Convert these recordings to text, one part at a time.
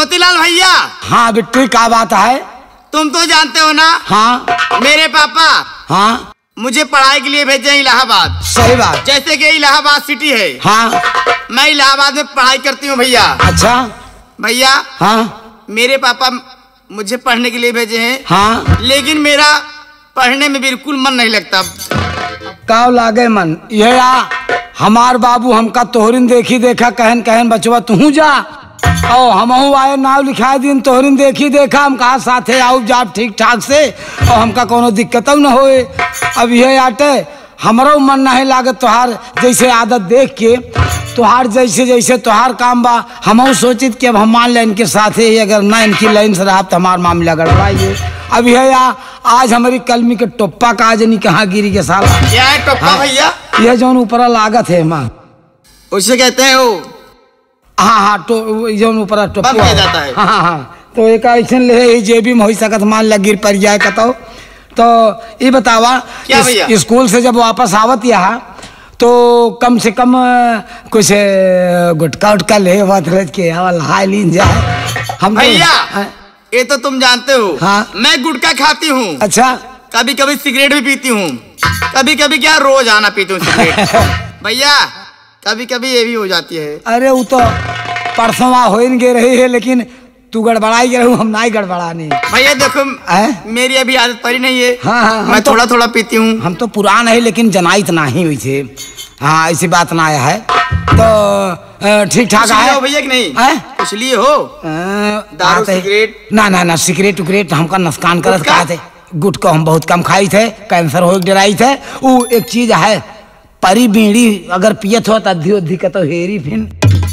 मोतीलाल भैया। हाँ बिट्टी, क्या बात है? तुम तो जानते हो ना। हाँ। मेरे पापा हाँ मुझे पढ़ाई के लिए भेजे इलाहाबाद। सही बात। जैसे कि इलाहाबाद सिटी है। हाँ। मैं इलाहाबाद में पढ़ाई करती हूँ भैया। अच्छा भैया। हाँ। मेरे पापा मुझे पढ़ने के लिए भेजे हैं। हाँ। लेकिन मेरा पढ़ने में बिल्कुल मन नहीं लगता। काव लागे मन ये हमार बाबू हमका तोहरिन देखी देखा कहन कहन बचवा तू जा और हमहू आए नाव लिखाए दिन तोहरिन देखी देखा हम कहा साथे आओ जाब ठीक ठाक से और हमका कोनो दिक्कत न होए। अब ये आटे हमारो मन नहीं लागे तोहार जैसे आदत देख के तोहार जैसे जैसे तोहार काम बा हमहू सोचित कि अब हम मान लें इनके साथ ही अगर ना इनकी लाइन से रहा तो हमारा मामला गड़बड़ाइए। अब यह आज हमारी कलमी के टोप्पा का आज नहीं कहाँ गिरी के साला। क्या है टोप्पा भैया? यह जो ऊपर लागत है माँ उसे कहते हैं वो। हाँ हाँ तो जो ऊपर टोप्पा जाता है। हाँ हाँ हाँ तो एक ऐसा ले जेबी में हो सकत मान लग गिर पड़ जाए कतो। तो ये बतावा स्कूल से जब वापस आवत यहाँ तो कम से कम कुछ गुटका उटका ले के हाय लीन जाए हम भैया। ये तो तुम जानते हो। हाँ? मैं गुटखा खाती हूँ। अच्छा। कभी कभी सिगरेट भी पीती हूँ। कभी कभी क्या रोज आना पीती हूँ सिगरेट। भैया कभी कभी ये भी हो जाती है। अरे वो तो परसों हो गे रही है लेकिन तू गड़बड़ाई गए हम ना ही गड़बड़ाने। भैया देखो मेरी अभी आदत पड़ी नहीं है। हाँ हाँ मैं थोड़ा थोड़ा पीती हूँ। हम तो पुरान है लेकिन जनाइत ना ही हुई थे। हाँ ऐसी बात ना आया है तो ठीक ठाक है भैया कि नहीं? कुछ लिए हो दारू सिगरेट? ना ना ना सिगरेट उगरेट हमका नुकसान करत का थे। गुटका हम बहुत कम खाई थे कैंसर हो डराई थे। वो एक चीज है परी बीड़ी अगर पियत हो तो अधी अधी का तो हेरी फिर।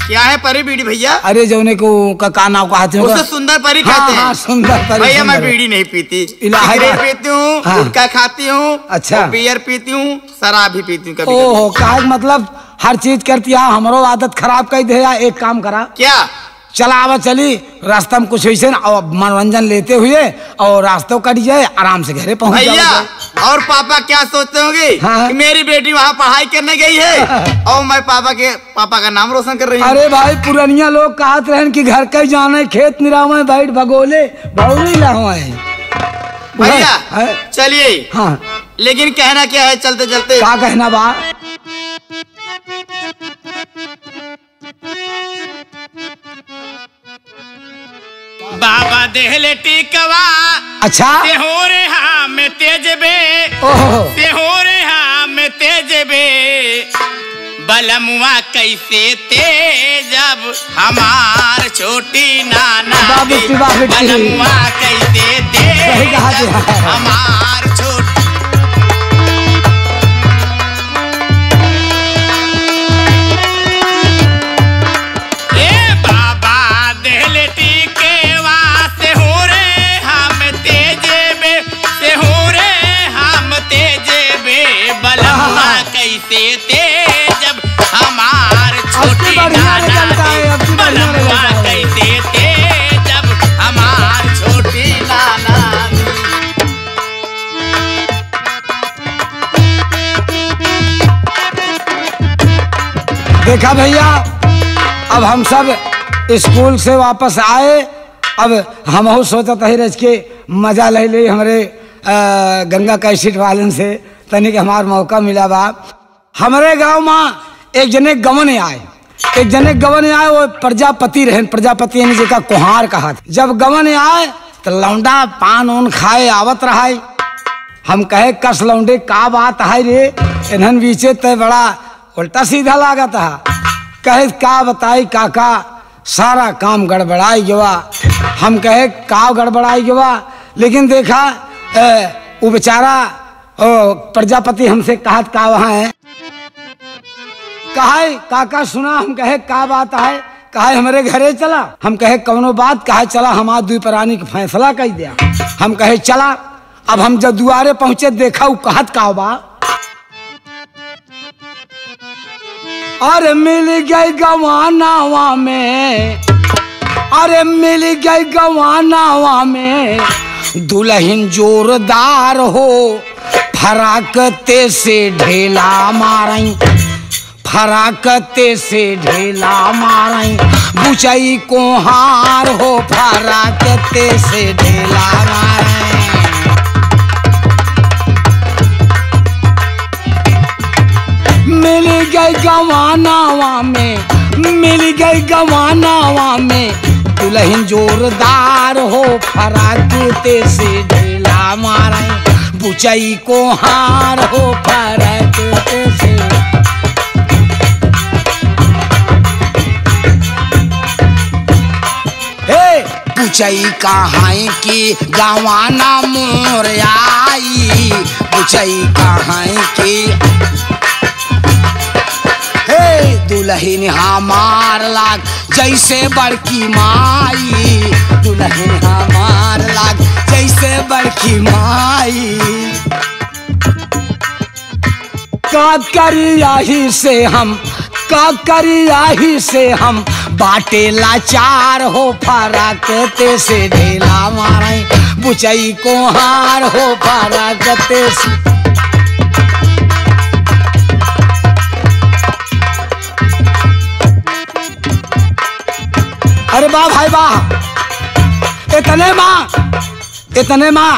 क्या है परी बीड़ी भैया? अरे जौने को का नाम कहते हैं सुंदर परी कहते हैं। हाँ, सुंदर परी। भैया मैं बीड़ी नहीं पीती, सिगरेट पीती हूँ। हाँ। गुटखा खाती हूँ। अच्छा। बियर पीती हूँ, शराब भी पीती हूँ कभी। ओहो का मतलब हर चीज करती है। हमारो आदत खराब कर दे। एक काम करा क्या चला आवा चली रास्ता में कुछ ऐसे और मनोरंजन लेते हुए और रास्ता कट जाए आराम से घरे पहुंच भैया। और पापा क्या सोचते होंगे? हाँ? कि मेरी बेटी वहाँ पढ़ाई करने गई है और मैं पापा का नाम रोशन कर रही हूँ। अरे भाई पुरानिया लोग कहते रहे कि घर के जाने खेत निरावे बैठ भगोले भौली लहवाए। भैया चलिए। हाँ लेकिन कहना क्या है चलते चलते? क्या कहना बा? बाबा देहले टिकवा। अच्छा। ते हो रे हाँ में तेज बे। ते हो रे हाँ में तेज बे। बलमुआ कैसे तेजब हमार छोटी नाना बे। बलमुआ कैसे तेजब हमार छोटी। कैसे तेजब हमार छोटी नाना बलमुआ कैसे तेजब हमार छोटी नाना। देखा भैया अब हम सब स्कूल से वापस आए। अब हम सोचत ही रच के मजा ले ले हमारे गंगा कैसेट वालन से तनी के हमार मौका मिला बा। हमारे गांव में एक जने गवन आए वो प्रजापति रहे। प्रजापति यानी जिसका कुहार कहा। जब गवन आए तो लौंडा पान उन खाए आवत रहा। हम कहे कस लौंडे का बात है रे इन्हन बीचे तय बड़ा उल्टा सीधा लागत है। कहे का बताई काका सारा काम गड़बड़ाई गवा। हम कहे का गड़बड़ाई गवा लेकिन देखा वो बेचारा प्रजापति हमसे कहत का वहाँ है। कहा काका सुना। हम कहे का बात है? कहा हमारे घरे चला। हम कहे कौनो बात? कहा चला हमार दुई प्राणी का फैसला कर दिया। हम कहे चला। अब हम जब दुआरे पहुंचे देखा वो कहत का बा। अरे मिल गई गवानावा में, अरे मिल गई गवानावा में दुल्हन जोरदार हो फराकते से ढेला मारई फराकते से ढेला मारे बुचई को हार हो फराकते से ढेला मारे। मिल गई गवानावा में, मिल गई गवानावा में दुल्हन जोरदार हो फराकते से ढेला मारे बुचई को हार हो फराकते से। बुचई कहाँ की गवाना मोर आई, बुचई कहाँ की दुल्हन हमार लाग जैसे बड़की माई, दुल्हन हमार लाग जैसे बड़की माई। का करी यही से हम, का करी यही से हम बाटे लाचार हो फराकते से ढेला मारे बुचई को हार हो फराकते से। अरे वाह भाई वाह, इतने माँ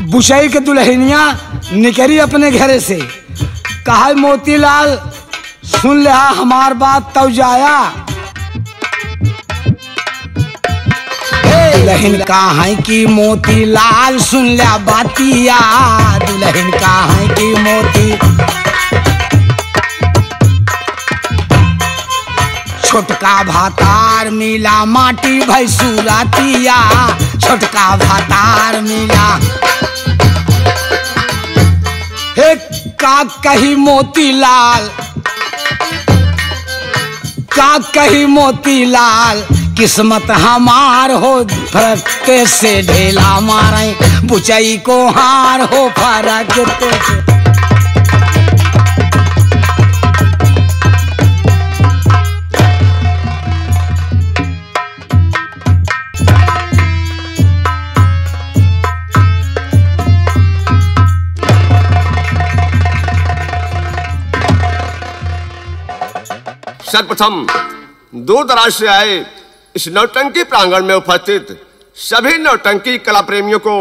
बुचई के दुल्हनिया निकली अपने घर से। कहा मोतीलाल सुन ले हमार बात तब जाया। दुल्हन कहाँ की मोतीलाल सुन लिया बातिया, दुल्हन कहाँ की मोती। छोटका भातार मिला माटी भैंसुरातिया, छोटका भातार मिला। हे का कही मोतीलाल, का कही मोतीलाल किस्मत हमार हो फरकते से ढेला मारे बुचई को हार हो फरकते से। सर्वप्रथम दूर दराज से आए इस नौटंकी प्रांगण में उपस्थित सभी नौटंकी कला प्रेमियों को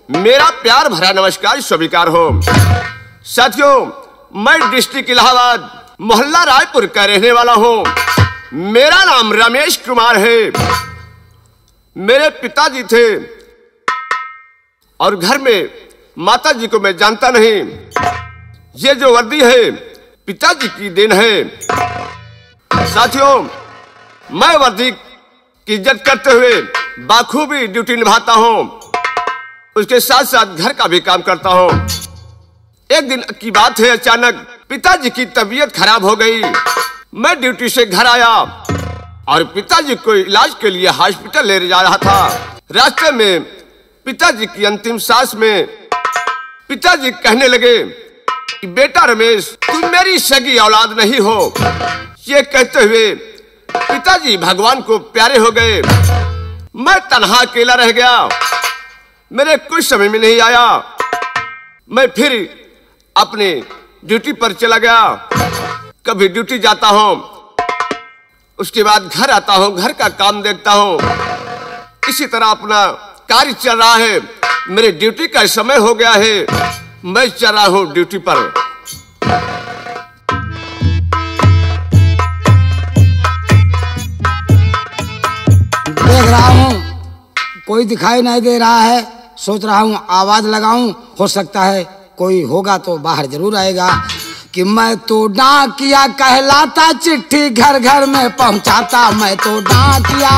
मेरा प्यार भरा नमस्कार स्वीकार हो। साथियों, मैं डिस्ट्रिक्ट इलाहाबाद मोहल्ला रायपुर का रहने वाला हूं। मेरा नाम रमेश कुमार है। मेरे पिताजी थे और घर में माताजी को मैं जानता नहीं। ये जो वर्दी है पिताजी की देन है। साथियों, मैं वर्दी की इज्जत करते हुए बाखूबी ड्यूटी निभाता हूं, उसके साथ साथ घर का भी काम करता हूं। एक दिन की बात है, अचानक पिताजी की तबीयत खराब हो गई। मैं ड्यूटी से घर आया और पिताजी को इलाज के लिए हॉस्पिटल ले जा रहा था। रास्ते में पिताजी की अंतिम सांस में पिताजी कहने लगे कि बेटा रमेश, तुम मेरी सगी औलाद नहीं हो। ये कहते हुए पिताजी भगवान को प्यारे हो गए। मैं तन्हा अकेला रह गया। मेरे कुछ समझ में नहीं आया। मैं फिर अपने ड्यूटी पर चला गया। कभी ड्यूटी जाता हूं, उसके बाद घर आता हूं, घर का काम देखता हूं। इसी तरह अपना कार्य चल रहा है। मेरे ड्यूटी का समय हो गया है। मैं चल रहा हूं ड्यूटी पर। देख रहा हूँ कोई दिखाई नहीं दे रहा है। सोच रहा हूँ आवाज लगाऊं, हो सकता है कोई होगा तो बाहर जरूर आएगा। कि मैं तो डाकिया कहलाता, चिट्ठी घर घर में पहुँचाता। मैं तो डाकिया,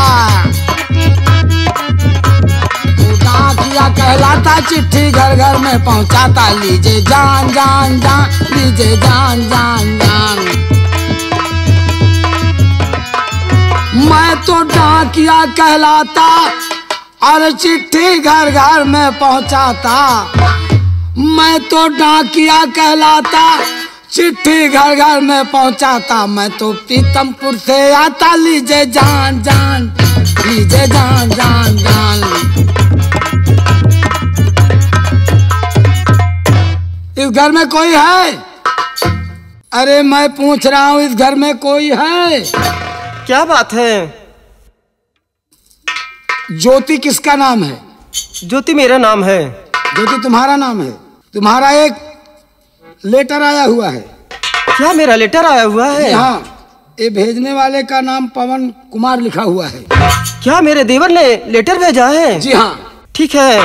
डाकिया कहलाता, चिट्ठी घर घर में पहुँचाता। लीजिए जान जान जान, लीजिए जान जान जान। मैं तो डाकिया कहलाता और चिट्ठी घर घर में पहुंचाता। मैं तो डाकिया कहलाता, चिट्ठी घर घर में पहुंचाता। मैं तो पीतमपुर से आता। लीजिए जान जान, लीजिए जान जान जान। इस घर में कोई है? अरे मैं पूछ रहा हूँ इस घर में कोई है? क्या बात है? ज्योति किसका नाम है? ज्योति मेरा नाम है। ज्योति तुम्हारा नाम है? तुम्हारा एक लेटर आया हुआ है। क्या मेरा लेटर आया हुआ है? हाँ, ये भेजने वाले का नाम पवन कुमार लिखा हुआ है। क्या मेरे देवर ने लेटर भेजा है? जी हाँ। ठीक है,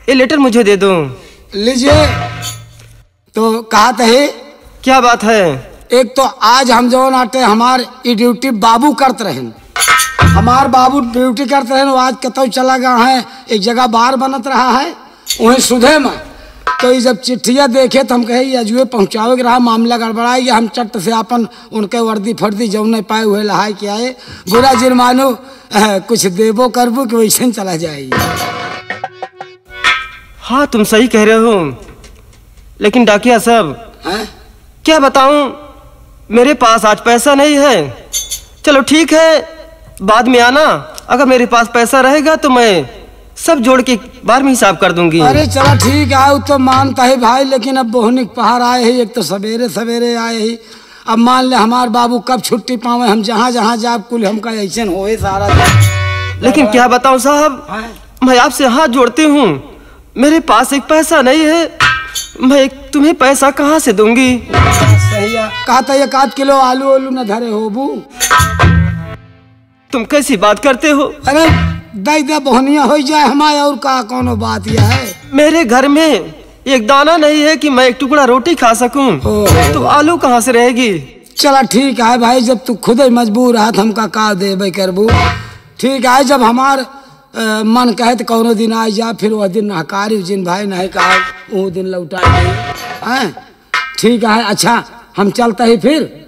ये लेटर मुझे दे दो। लीजिए। तो कहा है? क्या बात है? एक तो आज हम जो नाटे हमारे ड्यूटी बाबू करते रहे, हमार बाबू ड्यूटी करते रहे, आज कतौ चला गया है, एक जगह बार बनत रहा है वहीं सुधे में। तो ये जब चिट्ठिया देखे तो हम कहे अजुए पहुँचावे रहा, मामला गड़बड़ाई गया। हम चट से अपन उनके वर्दी फर्दी जो नहीं पाए हुए लहाय के आए। बुरा जुर्मानो कुछ देबो करबो कि वैसे चला जाएगी। हाँ तुम सही कह रहे हो, लेकिन डाकिया साहब क्या बताऊं, मेरे पास आज पैसा नहीं है। चलो ठीक है, बाद में आना, अगर मेरे पास पैसा रहेगा तो मैं सब जोड़ के बार में हिसाब कर दूंगी। अरे चलो ठीक है, तो मानता है भाई, लेकिन अब बोहनिक पहाड़ आए हैं, एक तो सवेरे सवेरे आए ही। अब मान ले हमारे बाबू कब छुट्टी पावे, हम जहाँ जहाँ जाब कुल हमका ऐसे होए सारा। लेकिन क्या बताऊं साहब, मैं आपसे हाथ जोड़ती हूँ, मेरे पास एक पैसा नहीं है, मैं तुम्हें पैसा कहाँ से दूंगी? सही है, कहता 1 किलो आलू ओलू न धरे हो बू। तुम कैसी बात करते हो? अरे दे बहनिया हो जाए हमारे, और का कोनो बात यह है? मेरे घर में एक दाना नहीं है कि मैं एक टुकड़ा रोटी खा सकूं, तो आलू कहाँ से रहेगी? चला ठीक है भाई, जब तू खुद ही मजबूर है हमका का दे करबू। ठीक है, जब हमार मन कहे तो कौनो दिन आ जा, फिर वह दिन नहकारी जिन भाई नहीं कहा वो दिन लौटा दे। ठीक है, अच्छा हम चलते ही फिर।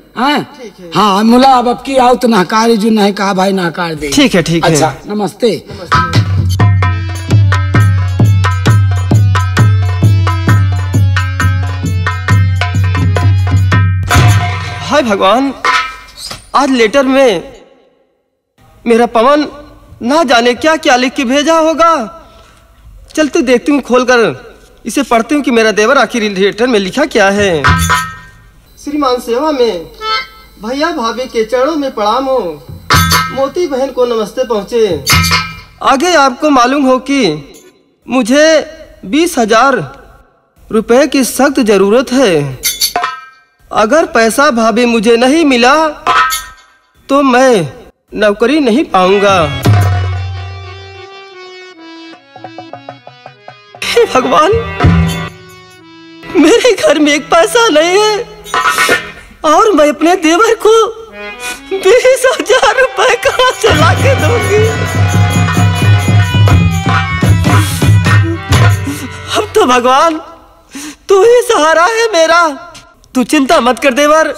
हाँ मुला अब की आओ तो नहकारी जो नहीं कहा भाई नहकार दे। ठीक है ठीक है। अच्छा नमस्ते। हाय भगवान, आज लेटर में मेरा पवन ना जाने क्या क्या लिख के भेजा होगा। चलते देखती हूँ, खोलकर इसे पढ़ती हूँ कि मेरा देवर आखिर लेटर में लिखा क्या है। श्रीमान सेवा में भैया भाभी के चरणों में प्रणाम हो, मोती बहन को नमस्ते पहुँचे। आगे आपको मालूम हो कि मुझे 20,000 रुपए की सख्त जरूरत है। अगर पैसा भाभी मुझे नहीं मिला तो मैं नौकरी नहीं पाऊंगा। हे भगवान, मेरे घर में एक पैसा नहीं है और मैं अपने देवर को 20,000 रुपए कहाँ से ला के दूंगी? अब तो भगवान तू ही सहारा है मेरा। तू चिंता मत कर देवर,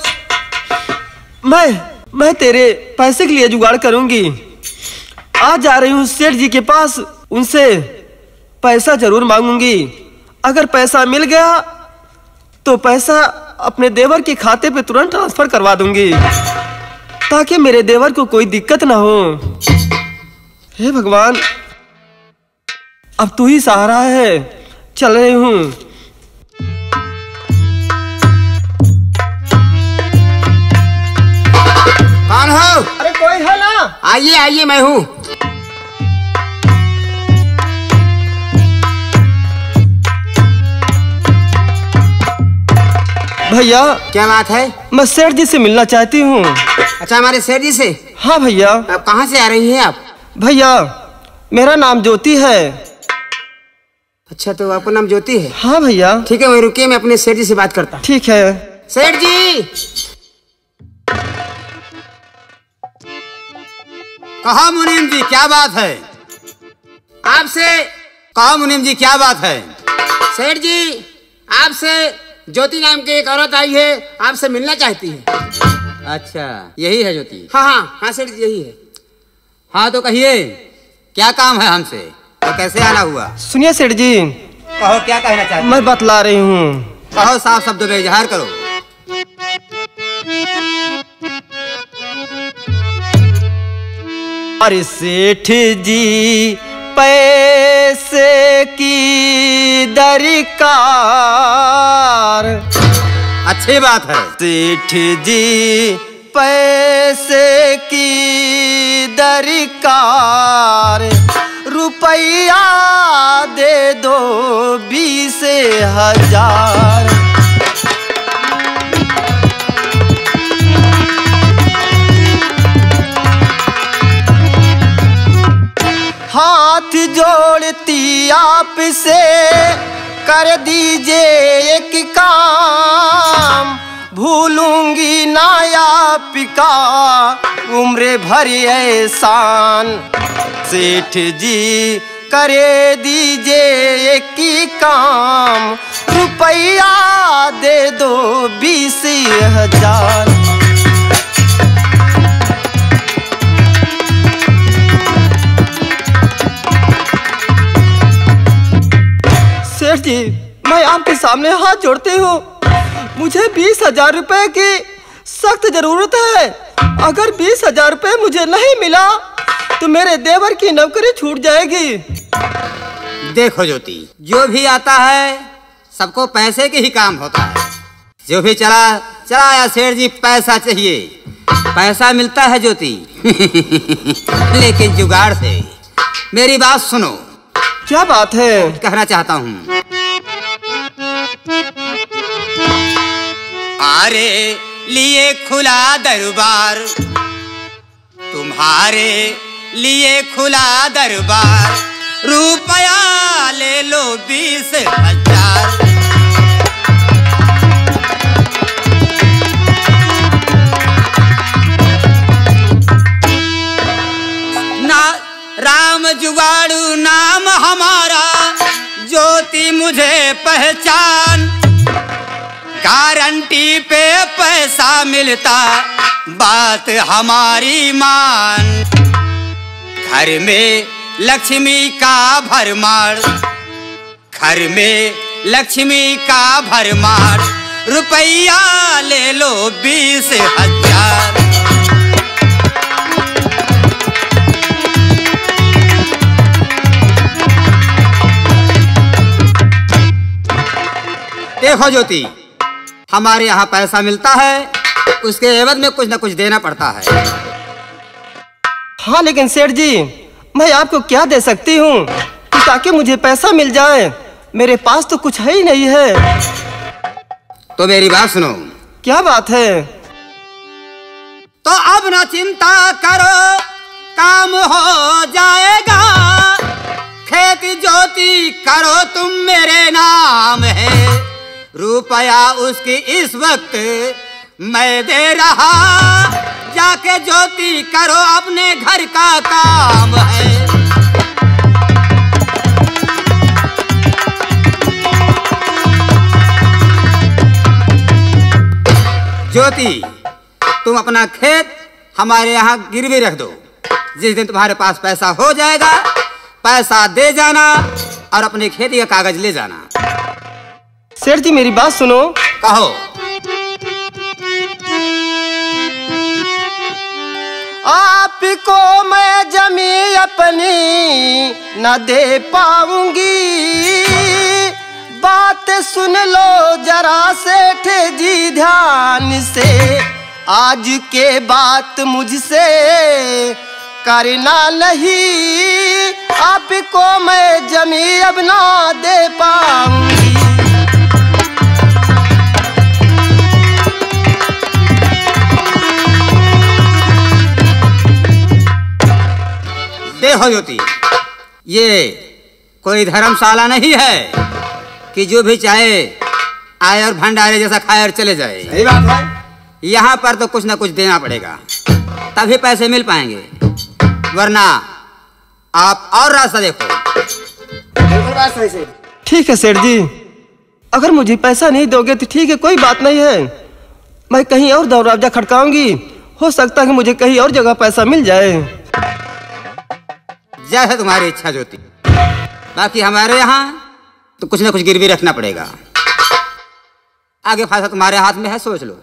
मैं तेरे पैसे के लिए जुगाड़ करूंगी। आज जा रही हूँ सेठ जी के पास, उनसे पैसा जरूर मांगूंगी। अगर पैसा मिल गया तो पैसा अपने देवर के खाते पे तुरंत ट्रांसफर करवा दूंगी, ताकि मेरे देवर को कोई दिक्कत ना हो। हे भगवान, अब तू ही सहारा है। चल रही हूँ। कौन हो? अरे कोई है ना? आइए आइए, मैं हूँ। भैया क्या बात है? मैं सेठ जी से मिलना चाहती हूँ। अच्छा, हमारे सेठ जी से? हाँ भैया। आप कहाँ से आ रही हैं आप? भैया मेरा नाम ज्योति है। अच्छा, तो आपका नाम ज्योति है? हाँ भैया। ठीक है, वही रुकिए, मैं अपने सेठ जी से बात करता हूँ। ठीक है। सेठ जी, कहा मुनीम जी क्या बात है? आपसे कहा मुनीम जी क्या बात है? सेठ जी, आपसे ज्योति नाम की एक औरत आई है, आपसे मिलना चाहती है। अच्छा, यही है ज्योति? हाँ हाँ हाँ सेठ जी, यही है। हाँ तो कहिए, क्या काम है हमसे, तो कैसे आना हुआ? सुनिए सेठ जी। कहो, क्या कहना चाहते? मैं बतला रही हूँ। कहो, साफ शब्दों में इजहार करो। अरे सेठ जी, पैसे की दरकार। अच्छी बात है। सेठ जी पैसे की दरकार, रुपया दे दो 20,000। हाथ जोड़ती आपसे कर दीजिए एक काम, भूलूंगी ना आपका उम्र भर एहसान। सेठ जी करे दीजिए एक ही काम, रुपया दे दो 20,000। सेठ जी मैं आपके सामने हाथ जोड़ती हूँ, मुझे 20,000 रुपए की सख्त जरूरत है। अगर 20,000 रुपए मुझे नहीं मिला तो मेरे देवर की नौकरी छूट जाएगी। देखो ज्योति, जो भी आता है सबको पैसे के ही काम होता है। जो भी चला आया सेठ जी पैसा चाहिए, पैसा मिलता है ज्योति लेकिन जुगाड़ से। मेरी बात सुनो। क्या बात है? कहना चाहता हूँ। हमारे लिए खुला दरबार, तुम्हारे लिए खुला दरबार, रुपया ले लो 20,000। ना राम जुगाड़ू नाम हमारा, ज्योति मुझे पहचान, गारंटी पे पैसा मिलता बात हमारी मान। घर में लक्ष्मी का भरमार, घर में लक्ष्मी का भरमार, रुपया ले लो 20,000। देखो ज्योति, हमारे यहाँ पैसा मिलता है, उसके एवज में कुछ न कुछ देना पड़ता है। हाँ लेकिन सेठ जी मैं आपको क्या दे सकती हूँ ताकि मुझे पैसा मिल जाए? मेरे पास तो कुछ है ही नहीं है। तो मेरी बात सुनो। क्या बात है? तो अब न चिंता करो, काम हो जाएगा। खेती ज्योति करो तुम मेरे नाम है, रुपया उसकी इस वक्त मैं दे रहा। जाके ज्योति करो अपने घर का काम है। ज्योति तुम अपना खेत हमारे यहाँ गिरवी रख दो। जिस दिन तुम्हारे पास पैसा हो जाएगा, पैसा दे जाना और अपने खेती का कागज ले जाना। सेठ जी मेरी बात सुनो। कहो। आपको मैं जमी अपनी न दे पाऊंगी, बात सुन लो जरा सेठ जी ध्यान से। आज के बात मुझसे करना नहीं, आपको मैं जमी अब ना दे पाऊंगी। देखो ज्योति, ये कोई धर्मशाला नहीं है कि जो भी चाहे आए और भंडारे जैसा खाए और चले जाए। सही बात है। यहाँ पर तो कुछ ना कुछ देना पड़ेगा, तभी पैसे मिल पाएंगे, वरना आप और रास्ता देखो। ठीक है सेठ जी, अगर मुझे पैसा नहीं दोगे तो ठीक है, कोई बात नहीं है। मैं कहीं और दरवाजा खटकाऊंगी, हो सकता है कि मुझे कहीं और जगह पैसा मिल जाए। जैसे तुम्हारी इच्छा ज्योति। बाकी हमारे यहाँ तो कुछ ना कुछ गिरवी रखना पड़ेगा। आगे फैसला तुम्हारे हाथ में है, सोच लो।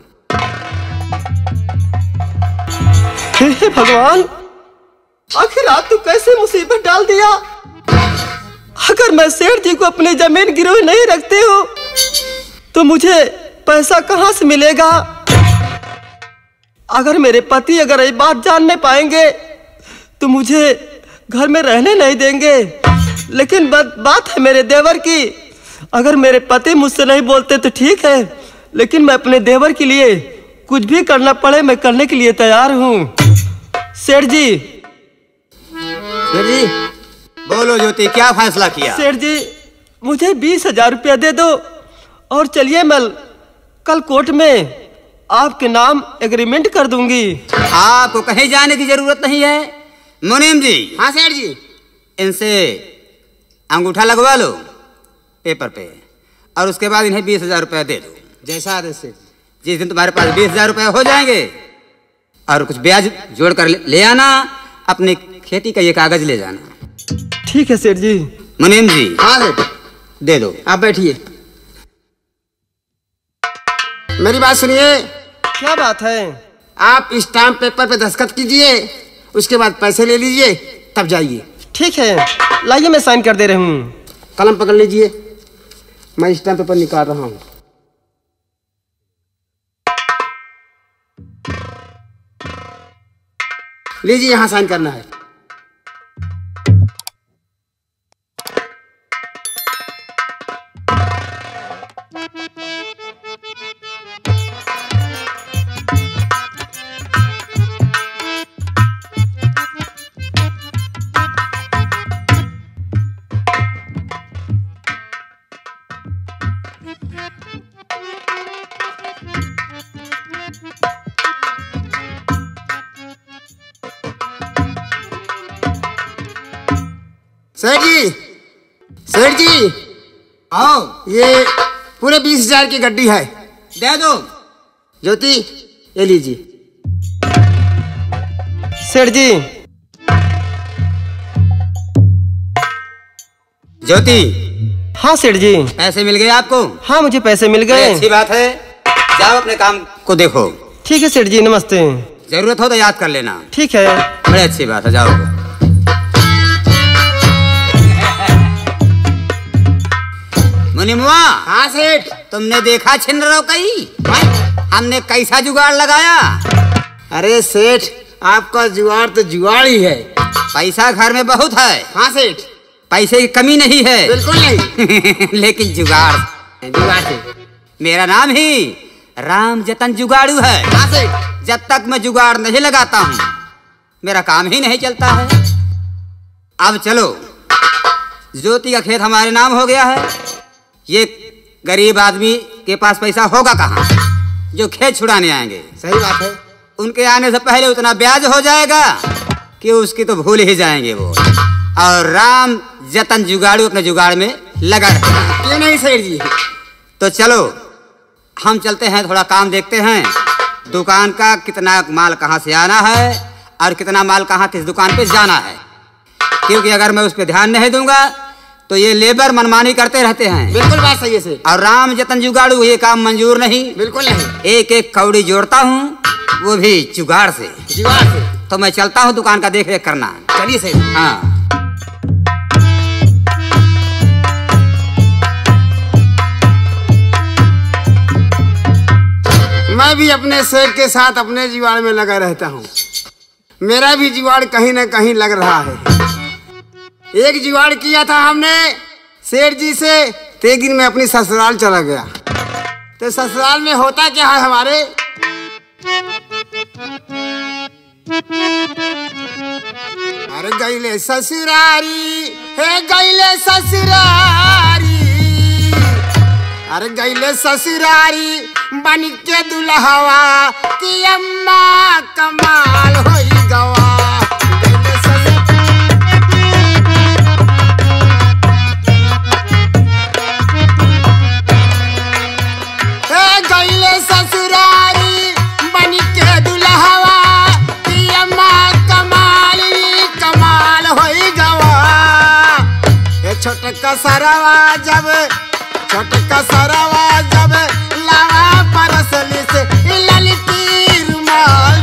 हे भगवान, आखिर आप तो कैसे मुसीबत डाल दिया। अगर मैं सेठ जी को अपनी जमीन गिरवी नहीं रखती हूँ तो मुझे पैसा कहाँ से मिलेगा? अगर मेरे पति अगर ये बात जानने पाएंगे तो मुझे घर में रहने नहीं देंगे। लेकिन बात है मेरे देवर की, अगर मेरे पति मुझसे नहीं बोलते तो ठीक है, लेकिन मैं अपने देवर के लिए कुछ भी करना पड़े मैं करने के लिए तैयार हूँ। सेठ जी बोलो ज्योति, क्या फैसला किया? सेठ जी मुझे 20,000 रुपया दे दो और चलिए मैं कल कोर्ट में आपके नाम एग्रीमेंट कर दूंगी। आपको कहीं जाने की जरूरत नहीं है। मुनीम जी। हाँ सेठ जी। इनसे अंगूठा लगवा लो पेपर पे और उसके बाद इन्हें 20,000 रुपया दे दो। जैसा आदेश सेठ। जिस दिन तुम्हारे पास 20,000 रुपया हो जाएंगे और कुछ ब्याज जोड़ कर ले आना, अपनी खेती का ये कागज ले जाना। ठीक है सेठ जी। मुनीम जी। हाँ सेठ। दे दो। आप बैठिए, मेरी बात सुनिए। क्या बात है? आप स्टाम्प पेपर पे दस्तखत कीजिए, उसके बाद पैसे ले लीजिए, तब जाइए। ठीक है, लाइए मैं साइन कर दे रहा हूँ। कलम पकड़ लीजिए, मैं स्टाम्प पेपर निकाल रहा हूँ। लीजिए, यहाँ साइन करना है। सेठ जी, सेठ जी, आओ। ये पूरे 20,000 की गड्डी है, दे दो। ज्योति ये लीजिए। सेठ जी। ज्योति। हाँ सेठ जी। पैसे मिल गए आपको? हाँ मुझे पैसे मिल गए। अच्छी बात है, जाओ अपने काम को देखो। ठीक है सेठ जी, नमस्ते। जरूरत हो तो याद कर लेना। ठीक है। बड़ी अच्छी बात है, जाओ। मुनिमुआ। हाँ सेठ। तुमने देखा छिंदरो कई? हमने कैसा जुगाड़ लगाया? अरे सेठ, आपका जुगाड़ तो जुगाड़ ही है। पैसा घर में बहुत है। हाँ सेठ। पैसे की कमी नहीं है। बिल्कुल नहीं। लेकिन जुगाड़ से मेरा नाम ही राम जतन जुगाड़ू है। हाँ सेठ। जब तक मैं जुगाड़ नहीं लगाता हूँ मेरा काम ही नहीं चलता है। अब चलो, ज्योति का खेत हमारे नाम हो गया है। ये गरीब आदमी के पास पैसा होगा कहाँ जो खेत छुड़ाने आएंगे? सही बात है। उनके आने से पहले उतना ब्याज हो जाएगा कि उसकी तो भूल ही जाएंगे वो। और राम जतन जुगाड़ू अपने जुगाड़ में लगा रहेगा। क्यों नहीं सेठ जी? तो चलो हम चलते हैं, थोड़ा काम देखते हैं। दुकान का कितना माल कहाँ से आना है और कितना माल कहाँ किस दुकान पे जाना है, क्योंकि अगर मैं उस पर ध्यान नहीं दूंगा तो ये लेबर मनमानी करते रहते हैं। बिल्कुल बात सही है सेठ। और राम जतन जुगाड़ू ये काम मंजूर नहीं। बिल्कुल नहीं। एक एक कौड़ी जोड़ता हूँ, वो भी जुगाड़ से। जुगाड़ से। तो मैं चलता हूँ दुकान का देख रेख करना। चलिए सेठ। हाँ। मैं भी अपने सेठ के साथ अपने जुगाड़ में लगा रहता हूँ। मेरा भी जुगाड़ कहीं न कहीं लग रहा है। एक जुगाड़ किया था हमने सेठ जी से, तेगिन में अपनी ससुराल चला गया। तो ससुराल में होता क्या है हमारे, अरे गईले ससुरारी है, गईले ससुरारी, अरे गईले ससुरारी बन के दुल्हवा की अम्मा कमाल होई गवा। गईले ससुरारी बन के दुल्हवा की अम्मा कमाल होई गवा। छोटका सरवा जब लावा परसली से ललकी रुमाल